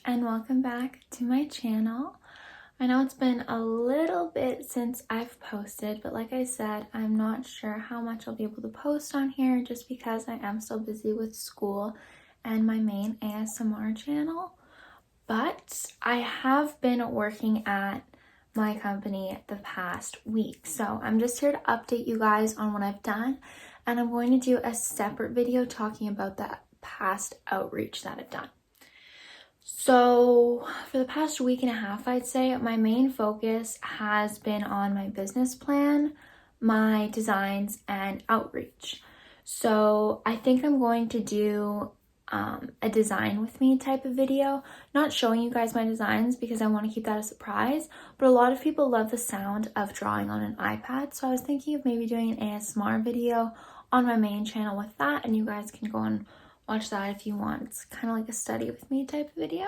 and welcome back to my channel. I know it's been a little bit since I've posted, but like I said, I'm not sure how much I'll be able to post on here just because I am so busy with school and my main ASMR channel. But I have been working at my company the past week, so I'm just here to update you guys on what I've done, and I'm going to do a separate video talking about that past outreach that I've done. So for the past week and a half, I'd say my main focus has been on my business plan, my designs, and outreach. So I think I'm going to do a design with me type of video, not showing you guys my designs because I want to keep that a surprise, but a lot of people love the sound of drawing on an iPad, so I was thinking of maybe doing an ASMR video on my main channel with that, and you guys can go and watch that if you want. It's kind of like a study with me type of video.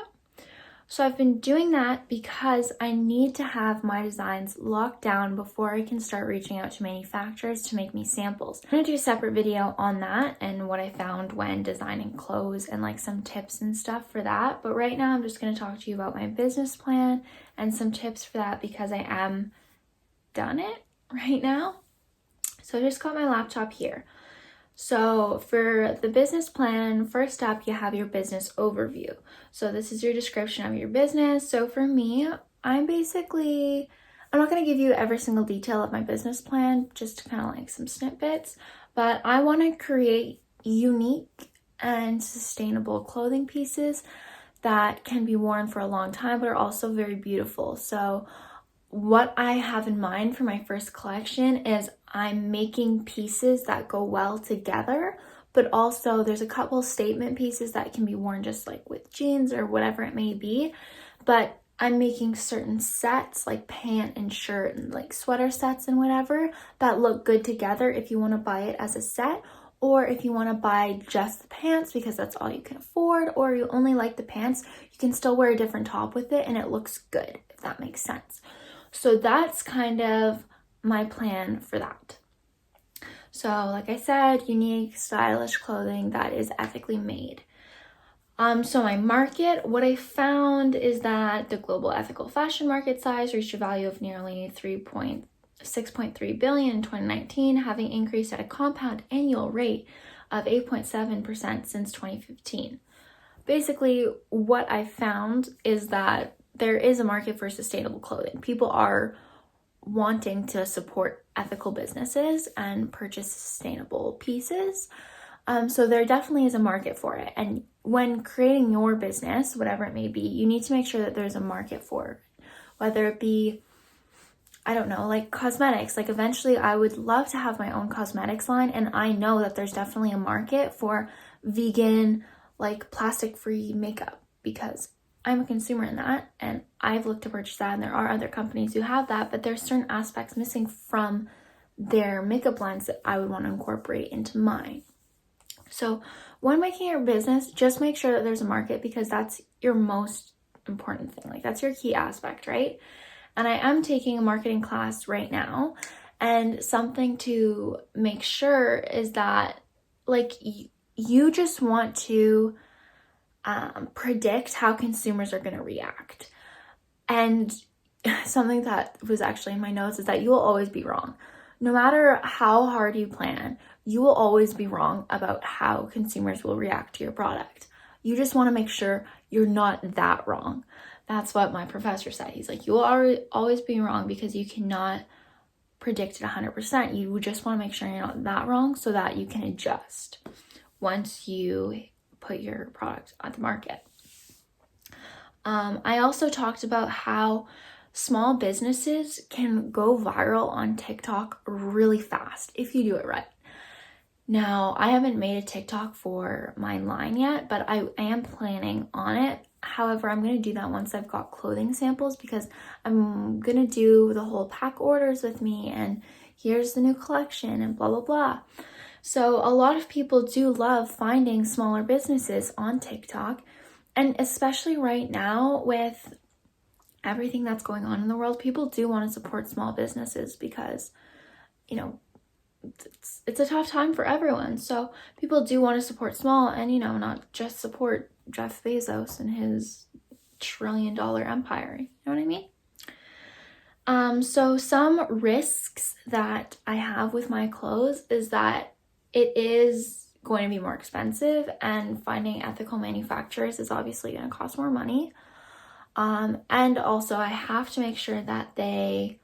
So I've been doing that because I need to have my designs locked down before I can start reaching out to manufacturers to make me samples. I'm going to do a separate video on that and what I found when designing clothes and like some tips and stuff for that. But right now I'm just going to talk to you about my business plan and some tips for that because I am done it right now. So I just got my laptop here. So for the business plan, first up, you have your business overview. So this is your description of your business. So for me, I'm not going to give you every single detail of my business plan, just kind of like some snippets, but I want to create unique and sustainable clothing pieces that can be worn for a long time, but are also very beautiful. So what I have in mind for my first collection is I'm making pieces that go well together, but also there's a couple statement pieces that can be worn just like with jeans or whatever it may be, but I'm making certain sets like pant and shirt and like sweater sets and whatever that look good together if you want to buy it as a set, or if you want to buy just the pants because that's all you can afford, or you only like the pants, you can still wear a different top with it and it looks good, if that makes sense. So that's kind of my plan for that. So like I said, unique, stylish clothing that is ethically made. So my market, what I found is that the global ethical fashion market size reached a value of nearly 6.3 billion in 2019, having increased at a compound annual rate of 8.7% since 2015. Basically, what I found is that there is a market for sustainable clothing. People are wanting to support ethical businesses and purchase sustainable pieces. So there definitely is a market for it. And when creating your business, whatever it may be, you need to make sure that there's a market for it. Whether it be, I don't know, like cosmetics. Like eventually I would love to have my own cosmetics line, and I know that there's definitely a market for vegan, like plastic-free makeup because I'm a consumer in that and I've looked to purchase that, and there are other companies who have that, but there's certain aspects missing from their makeup lines that I would want to incorporate into mine. So when making your business, just make sure that there's a market because that's your most important thing. Like that's your key aspect, right? And I am taking a marketing class right now, and something to make sure is that like you just want to predict how consumers are going to react. And something that was actually in my notes is that you will always be wrong. No matter how hard you plan, you will always be wrong about how consumers will react to your product. You just want to make sure you're not that wrong. That's what my professor said. He's like, you will always be wrong because you cannot predict it 100%. You just want to make sure you're not that wrong so that you can adjust once you put your product on the market. I also talked about how small businesses can go viral on TikTok really fast if you do it right. Now, I haven't made a TikTok for my line yet, but I am planning on it. However, I'm going to do that once I've got clothing samples because I'm going to do the whole pack orders with me and here's the new collection and blah, blah, blah. So a lot of people do love finding smaller businesses on TikTok, and especially right now with everything that's going on in the world, people do want to support small businesses because, you know, it's a tough time for everyone. So people do want to support small and, you know, not just support Jeff Bezos and his trillion-dollar empire. You know what I mean? So some risks that I have with my clothes is that it is going to be more expensive, and finding ethical manufacturers is obviously going to cost more money. And also I have to make sure that they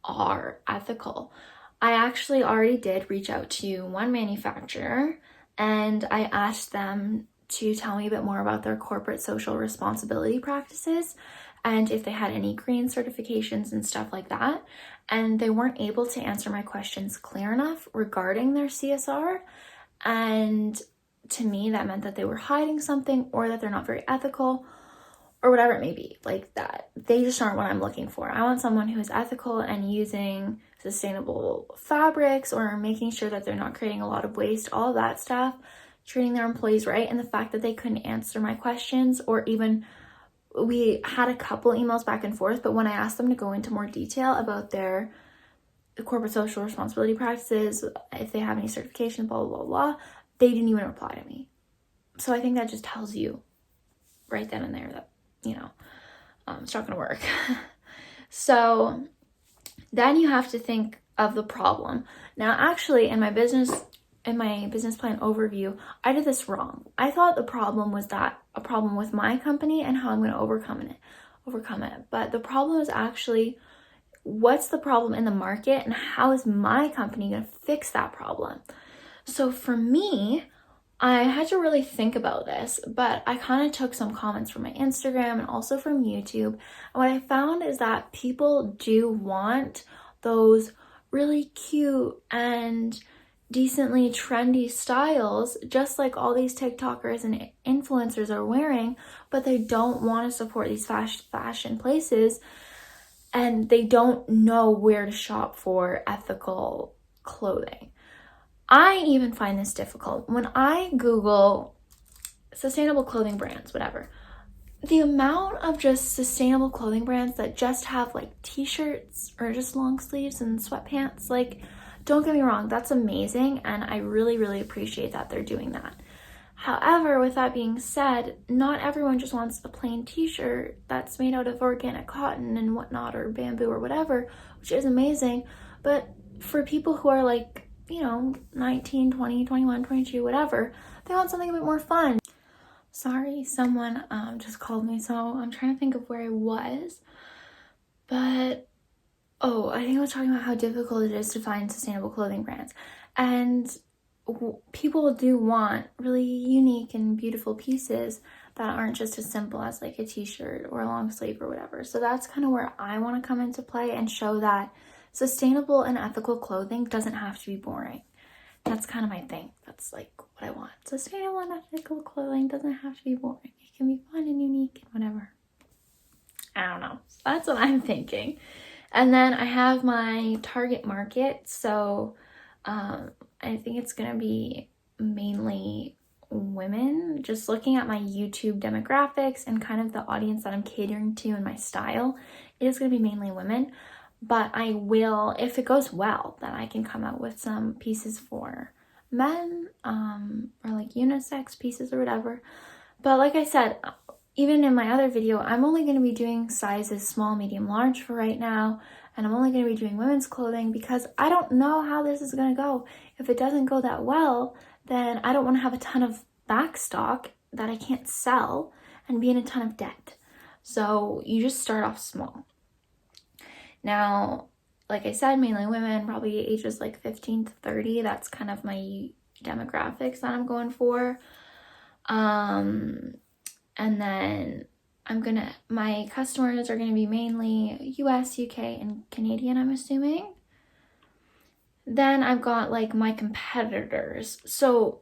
are ethical. I actually already did reach out to one manufacturer, and I asked them to tell me a bit more about their corporate social responsibility practices and if they had any green certifications and stuff like that. And they weren't able to answer my questions clear enough regarding their CSR. And to me, that meant that they were hiding something, or that they're not very ethical, or whatever it may be. Like that, they just aren't what I'm looking for. I want someone who is ethical and using sustainable fabrics, or making sure that they're not creating a lot of waste, all of that stuff, treating their employees right. And the fact that they couldn't answer my questions, or even we had a couple emails back and forth, but when I asked them to go into more detail about their corporate social responsibility practices, if they have any certification, blah, blah, blah, blah, they didn't even reply to me. So I think that just tells you right then and there that, it's not gonna work. So then you have to think of the problem. Now, actually, in my business plan overview, I did this wrong. I thought the problem was that a problem with my company and how I'm going to overcome it. But the problem is actually, what's the problem in the market and how is my company going to fix that problem? So for me, I had to really think about this, but I kind of took some comments from my Instagram and also from YouTube. And what I found is that people do want those really cute and decently trendy styles, just like all these TikTokers and influencers are wearing, but they don't want to support these fashion places, and they don't know where to shop for ethical clothing. I even find this difficult. When I Google sustainable clothing brands, whatever, the amount of just sustainable clothing brands that just have like t-shirts or just long sleeves and sweatpants, like, don't get me wrong, that's amazing, and I really, really appreciate that they're doing that. However, with that being said, not everyone just wants a plain t-shirt that's made out of organic cotton and whatnot, or bamboo or whatever, which is amazing. But for people who are like, 19, 20, 21, 22, whatever, they want something a bit more fun. Sorry, someone just called me, so I'm trying to think of where I was. But I think I was talking about how difficult it is to find sustainable clothing brands. And people do want really unique and beautiful pieces that aren't just as simple as like a t-shirt or a long sleeve or whatever. So that's kind of where I want to come into play and show that sustainable and ethical clothing doesn't have to be boring. That's kind of my thing. That's like what I want. Sustainable and ethical clothing doesn't have to be boring. It can be fun and unique and whatever. I don't know. That's what I'm thinking. And then I have my target market. So I think it's going to be mainly women. Just looking at my YouTube demographics and kind of the audience that I'm catering to and my style, it is going to be mainly women. But I will, if it goes well, then I can come out with some pieces for men, or like unisex pieces or whatever. But like I said, even in my other video, I'm only going to be doing sizes small, medium, large for right now. And I'm only going to be doing women's clothing because I don't know how this is going to go. If it doesn't go that well, then I don't want to have a ton of back stock that I can't sell and be in a ton of debt. So you just start off small. Now, like I said, mainly women, probably ages like 15 to 30. That's kind of my demographics that I'm going for. And then my customers are gonna be mainly US, UK, and Canadian, I'm assuming. Then I've got like my competitors. So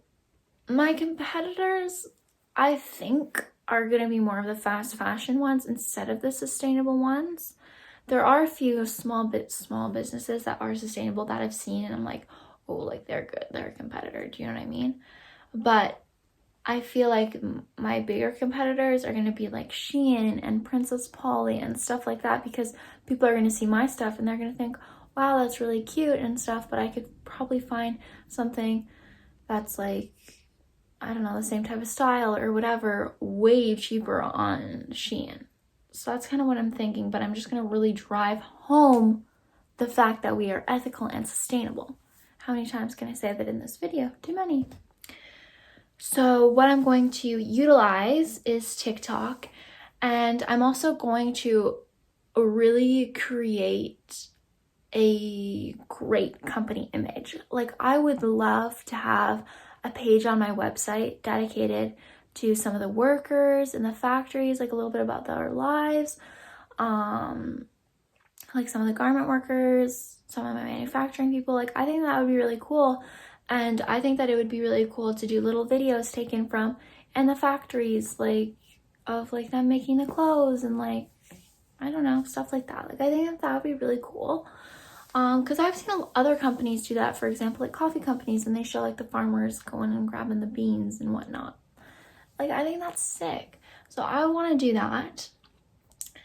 my competitors, I think, are gonna be more of the fast fashion ones instead of the sustainable ones. There are a few small businesses that are sustainable that I've seen, and I'm like, oh, like they're good, they're a competitor. Do you know what I mean? But I feel like my bigger competitors are going to be like Shein and Princess Polly and stuff like that, because people are going to see my stuff and they're going to think, wow, that's really cute and stuff, but I could probably find something that's like, I don't know, the same type of style or whatever, way cheaper on Shein. So that's kind of what I'm thinking, but I'm just going to really drive home the fact that we are ethical and sustainable. How many times can I say that in this video? Too many. So what I'm going to utilize is TikTok, and I'm also going to really create a great company image. Like, I would love to have a page on my website dedicated to some of the workers in the factories, like a little bit about their lives, like some of the garment workers, some of my manufacturing people. Like, I think that would be really cool. And I think that it would be really cool to do little videos taken from in the factories, like of like them making the clothes and like, I don't know, stuff like that. Like, I think that would be really cool. Because I've seen other companies do that, for example, like coffee companies, and they show like the farmers going and grabbing the beans and whatnot. Like, I think that's sick. So I want to do that.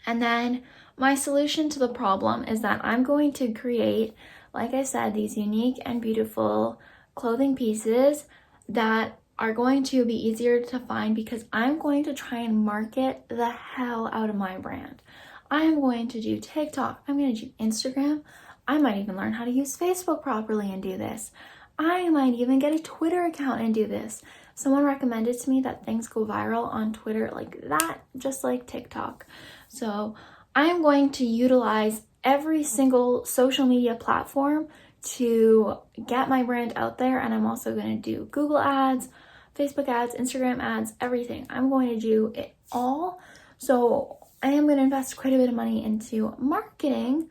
And then my solution to the problem is that I'm going to create, like I said, these unique and beautiful clothing pieces that are going to be easier to find, because I'm going to try and market the hell out of my brand. I'm going to do TikTok. I'm going to do Instagram. I might even learn how to use Facebook properly and do this. I might even get a Twitter account and do this. Someone recommended to me that things go viral on Twitter like that, just like TikTok. So I'm going to utilize every single social media platform to get my brand out there. And I'm also going to do Google ads, Facebook ads, Instagram ads, everything. I'm going to do it all. So I am going to invest quite a bit of money into marketing.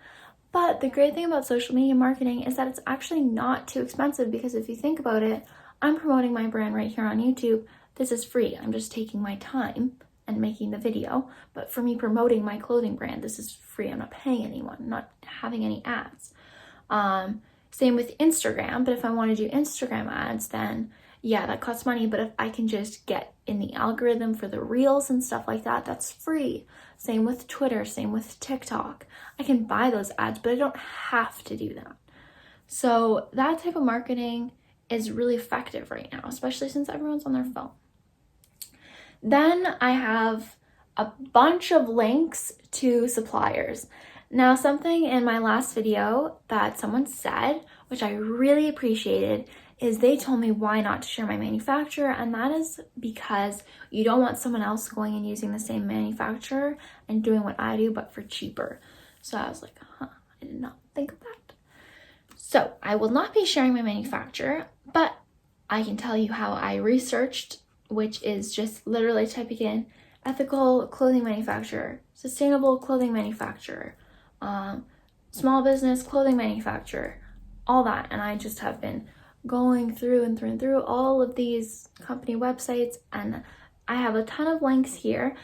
But the great thing about social media marketing is that it's actually not too expensive, because if you think about it, I'm promoting my brand right here on YouTube. This is free. I'm just taking my time and making the video. But for me promoting my clothing brand, this is free. I'm not paying anyone. I'm not having any ads. Same with Instagram. But if I want to do Instagram ads, then yeah, that costs money. But if I can just get in the algorithm for the reels and stuff like that, that's free. Same with Twitter, same with TikTok. I can buy those ads, but I don't have to do that. So that type of marketing is really effective right now, especially since everyone's on their phone. Then I have a bunch of links to suppliers. Now, something in my last video that someone said, which I really appreciated, is they told me why not to share my manufacturer, and that is because you don't want someone else going and using the same manufacturer and doing what I do, but for cheaper. So I was like, I did not think of that. So I will not be sharing my manufacturer, but I can tell you how I researched, which is just literally typing in ethical clothing manufacturer, sustainable clothing manufacturer, small business clothing manufacturer, all that. And I just have been going through and through all of these company websites, and I have a ton of links here,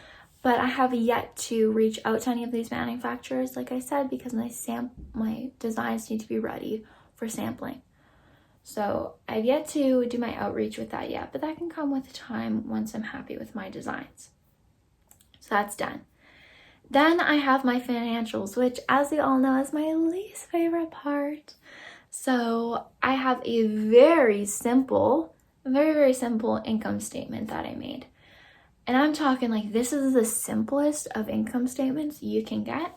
but I have yet to reach out to any of these manufacturers, like I said, because my designs need to be ready for sampling. So I've yet to do my outreach with that yet, but that can come with time once I'm happy with my designs. So that's done. Then I have my financials, which, as you all know, is my least favorite part. So I have a very simple income statement that I made. And I'm talking like this is the simplest of income statements you can get.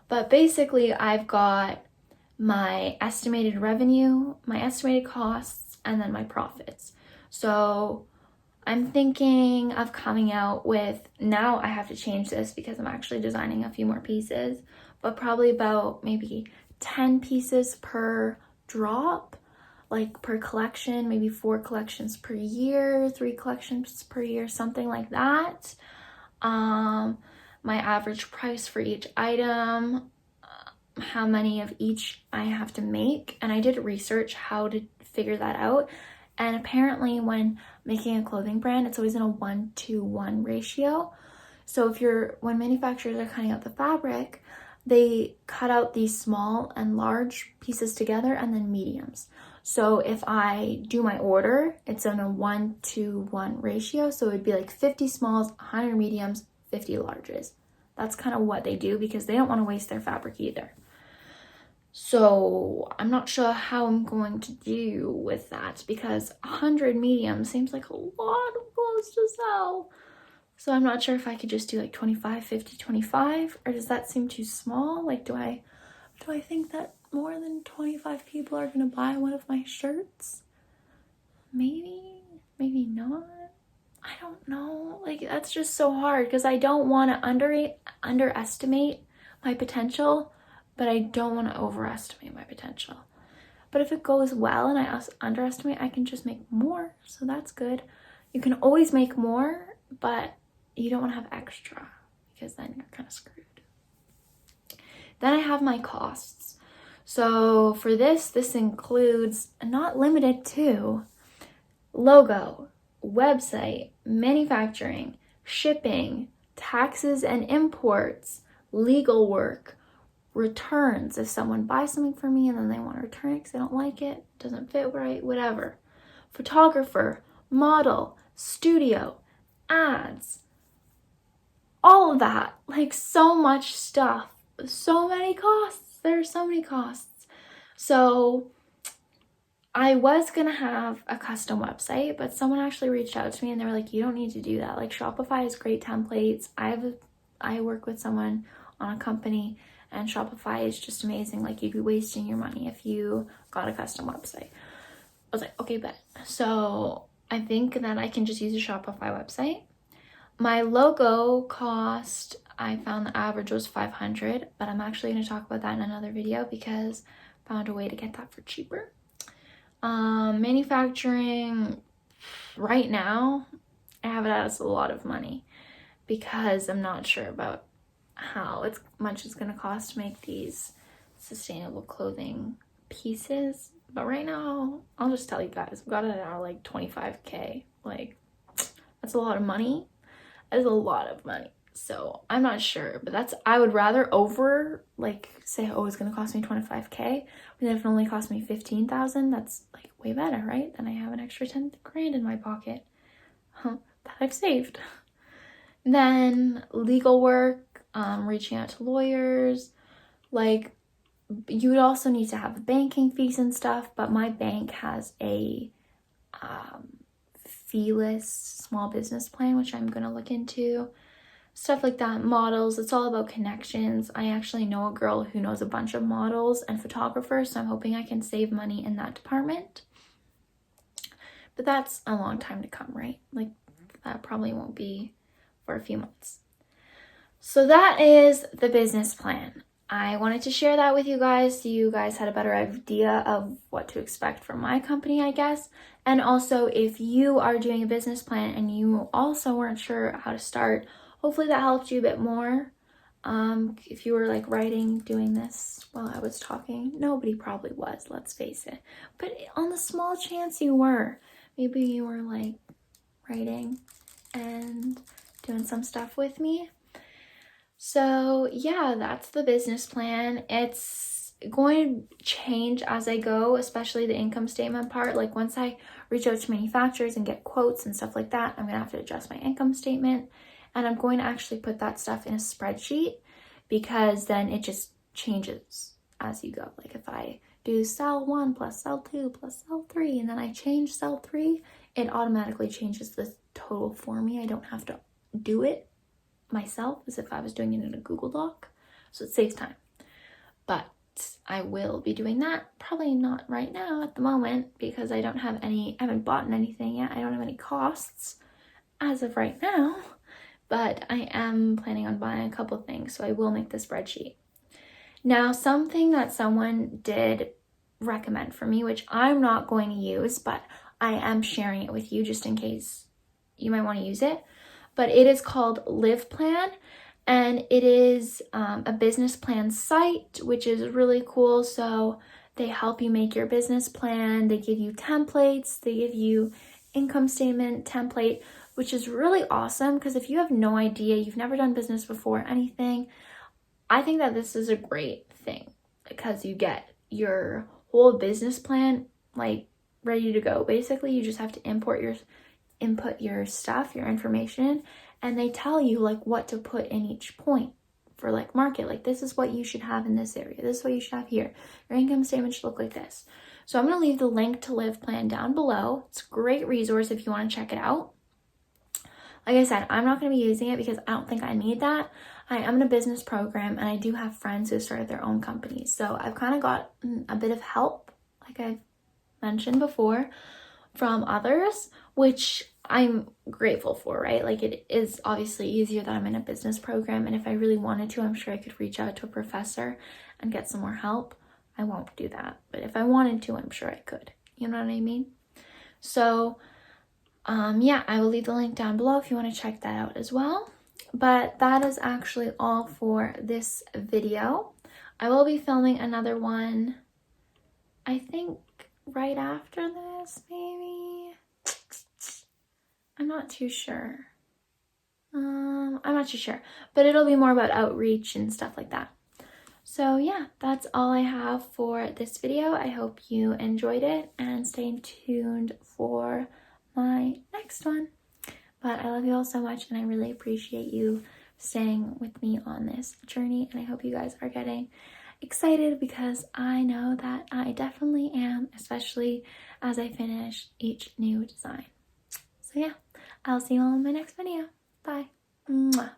But basically I've got my estimated revenue, my estimated costs, and then my profits. So I'm thinking of coming out with, now I have to change this because I'm actually designing a few more pieces, but probably about maybe 10 pieces per drop, like per collection, maybe 4 collections per year, 3 collections per year, something like that. My average price for each item, how many of each I have to make, and I did research how to figure that out. And apparently when making a clothing brand, it's always in a 1-to-1 ratio. So when manufacturers are cutting out the fabric, they cut out these small and large pieces together and then mediums. So if I do my order, it's in a 1-to-1 ratio. So it'd be like 50 smalls, 100 mediums, 50 larges. That's kind of what they do because they don't want to waste their fabric either. So I'm not sure how I'm going to do with that because 100 mediums seems like a lot of clothes to sell. So I'm not sure if I could just do like 25, 50, 25, or does that seem too small? Like, do I think that more than 25 people are gonna buy one of my shirts? Maybe not. I don't know. Like, that's just so hard because I don't want to underestimate my potential, but I don't want to overestimate my potential. But if it goes well and I underestimate, I can just make more. So that's good. You can always make more, but you don't want to have extra because then you're kind of screwed. Then I have my costs. So for this includes, not limited to, logo, website, manufacturing, shipping, taxes and imports, legal work, returns. If someone buys something from me and then they want to return it because they don't like it, doesn't fit right, whatever. Photographer, model, studio, ads, all of that. Like, so much stuff, so many costs. There are so many costs. So I was gonna have a custom website, but someone actually reached out to me and they were like, you don't need to do that. Like, Shopify has great templates. I work with someone on a company, and Shopify is just amazing. Like, you'd be wasting your money if you got a custom website. I was like, okay, bet. So I think that I can just use a Shopify website. My logo cost, I found the average was $500, but I'm actually going to talk about that in another video because I found a way to get that for cheaper. Manufacturing, right now, I have it as a lot of money because I'm not sure about how much it's going to cost to make these sustainable clothing pieces. But right now, I'll just tell you guys, I've got it at like 25K. Like, that's a lot of money. That is a lot of money. So I'm not sure, but I would rather say, oh, it's going to cost me 25K, but if it only cost me 15,000, that's like way better, right? Then I have an extra 10 grand in my pocket that I've saved. Then legal work, reaching out to lawyers, like, you would also need to have banking fees and stuff, but my bank has a feeless small business plan, which I'm going to look into. Stuff like that, models, it's all about connections. I actually know a girl who knows a bunch of models and photographers, so I'm hoping I can save money in that department. But that's a long time to come, right? Like, that probably won't be for a few months. So that is the business plan. I wanted to share that with you guys so you guys had a better idea of what to expect from my company, I guess. And also, if you are doing a business plan and you also weren't sure how to start, hopefully that helped you a bit more. If you were like doing this while I was talking, nobody probably was, let's face it. But on the small chance you were, maybe you were like writing and doing some stuff with me. So yeah, that's the business plan. It's going to change as I go, especially the income statement part. Like, once I reach out to manufacturers and get quotes and stuff like that, I'm going to have to adjust my income statement. And I'm going to actually put that stuff in a spreadsheet because then it just changes as you go. Like, if I do cell 1 plus cell 2 plus cell 3 and then I change cell 3, it automatically changes the total for me. I don't have to do it myself as if I was doing it in a Google Doc. So it saves time. But I will be doing that. Probably not right now at the moment because I haven't bought anything yet. I don't have any costs as of right now. But I am planning on buying a couple things, so I will make the spreadsheet. Now, something that someone did recommend for me, which I'm not going to use, but I am sharing it with you just in case you might want to use it. But it is called Live Plan, and it is a business plan site, which is really cool. So they help you make your business plan. They give you templates. They give you income statement template, which is really awesome because if you have no idea, you've never done business before, anything, I think that this is a great thing because you get your whole business plan like ready to go. Basically, you just have to input your stuff, your information, and they tell you like what to put in each point for like market. Like, this is what you should have in this area. This is what you should have here. Your income statement should look like this. So I'm going to leave the link to Live Plan down below. It's a great resource if you want to check it out. Like I said, I'm not going to be using it because I don't think I need that. I am in a business program and I do have friends who started their own companies. So I've kind of got a bit of help, like I've mentioned before, from others, which I'm grateful for, right? Like it is obviously easier that I'm in a business program, and if I really wanted to, I'm sure I could reach out to a professor and get some more help. I won't do that, but if I wanted to, I'm sure I could. You know what I mean? So yeah, I will leave the link down below if you want to check that out as well. But that is actually all for this video. I will be filming another one, I think right after this, maybe. I'm not too sure. I'm not too sure, but it'll be more about outreach and stuff like that. So yeah, that's all I have for this video. I hope you enjoyed it and stay tuned for my next one. But I love you all so much and I really appreciate you staying with me on this journey, and I hope you guys are getting excited because I know that I definitely am, especially as I finish each new design. So yeah, I'll see you all in my next video. Bye. Mwah.